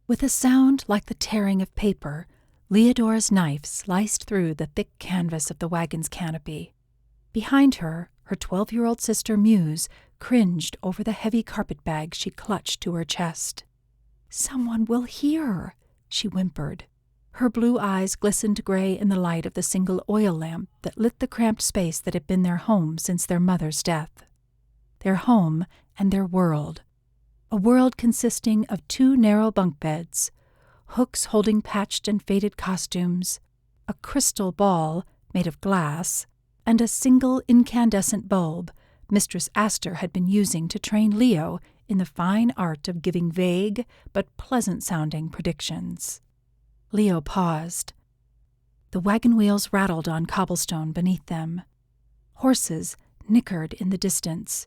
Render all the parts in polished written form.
With a sound like the tearing of paper, Leodora's knife sliced through the thick canvas of the wagon's canopy. Behind her, her 12-year-old sister Muse cringed over the heavy carpet-bag she clutched to her chest. "Someone will hear," she whimpered. Her blue eyes glistened gray in the light of the single oil lamp that lit the cramped space that had been their home since their mother's death. Their home and their world. A world consisting of 2 narrow bunk beds, hooks holding patched and faded costumes, a crystal ball made of glass, and a single incandescent bulb Mistress Astor had been using to train Leo in the fine art of giving vague but pleasant-sounding predictions. Leo paused. The wagon wheels rattled on cobblestone beneath them. Horses nickered in the distance,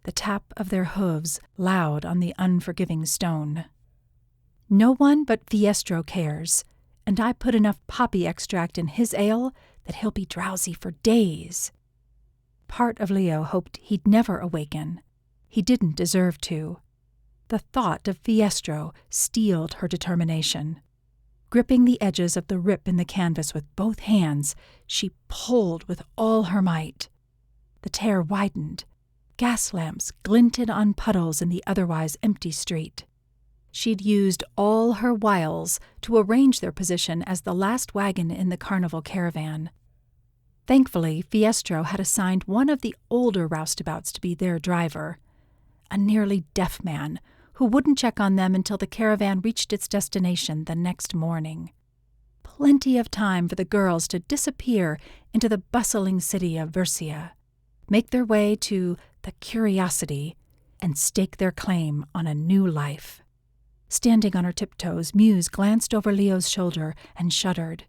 the tap of their hooves loud on the unforgiving stone. "No one but Fiestro cares, and I put enough poppy extract in his ale that he'll be drowsy for days." Part of Leo hoped he'd never awaken. He didn't deserve to. The thought of Fiestro steeled her determination. Gripping the edges of the rip in the canvas with both hands, she pulled with all her might. The tear widened. Gas lamps glinted on puddles in the otherwise empty street. She'd used all her wiles to arrange their position as the last wagon in the carnival caravan. Thankfully, Fiestro had assigned one of the older roustabouts to be their driver, a nearly deaf man who wouldn't check on them until the caravan reached its destination the next morning. Plenty of time for the girls to disappear into the bustling city of Versia, make their way to the Curiosity, and stake their claim on a new life. Standing on her tiptoes, Muse glanced over Leo's shoulder and shuddered.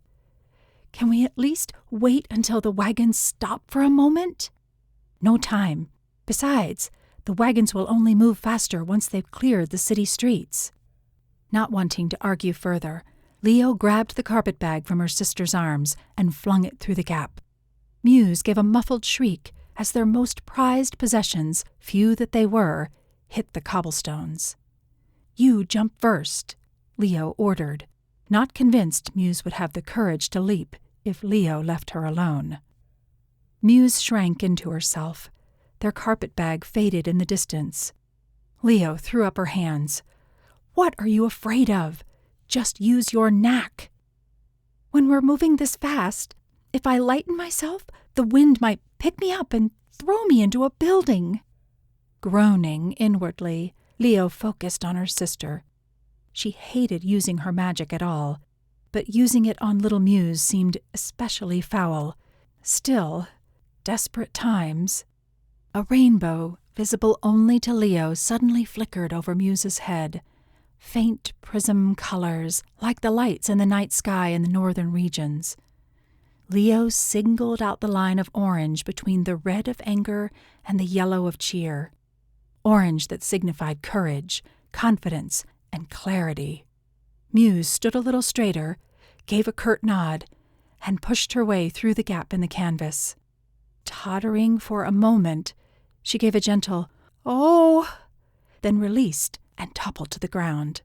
"Can we at least wait until the wagons stop for a moment?" "No time. Besides, the wagons will only move faster once they've cleared the city streets." Not wanting to argue further, Leo grabbed the carpet-bag from her sister's arms and flung it through the gap. Muse gave a muffled shriek as their most prized possessions, few that they were, hit the cobblestones. "You jump first," Leo ordered, not convinced Muse would have the courage to leap if Leo left her alone. Muse shrank into herself. Their carpet-bag faded in the distance. Leo threw up her hands. "What are you afraid of? Just use your knack." "When we're moving this fast, if I lighten myself, the wind might pick me up and throw me into a building." Groaning inwardly, Leo focused on her sister. She hated using her magic at all, but using it on little Muse seemed especially foul. Still, desperate times. A rainbow, visible only to Leo, suddenly flickered over Muse's head. Faint prism colors, like the lights in the night sky in the northern regions. Leo singled out the line of orange between the red of anger and the yellow of cheer. Orange that signified courage, confidence, and clarity. Muse stood a little straighter, gave a curt nod, and pushed her way through the gap in the canvas. Tottering for a moment, she gave a gentle, "Oh!" then released and toppled to the ground.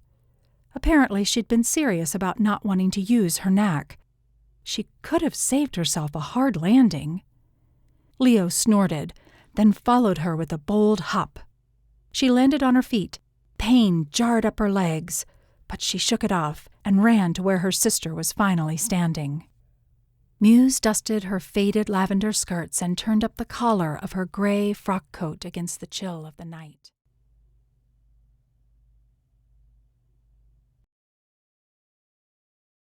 Apparently she'd been serious about not wanting to use her knack. She could have saved herself a hard landing. Leo snorted, then followed her with a bold hop. She landed on her feet. Pain jarred up her legs, but she shook it off and ran to where her sister was finally standing. Muse dusted her faded lavender skirts and turned up the collar of her gray frock coat against the chill of the night.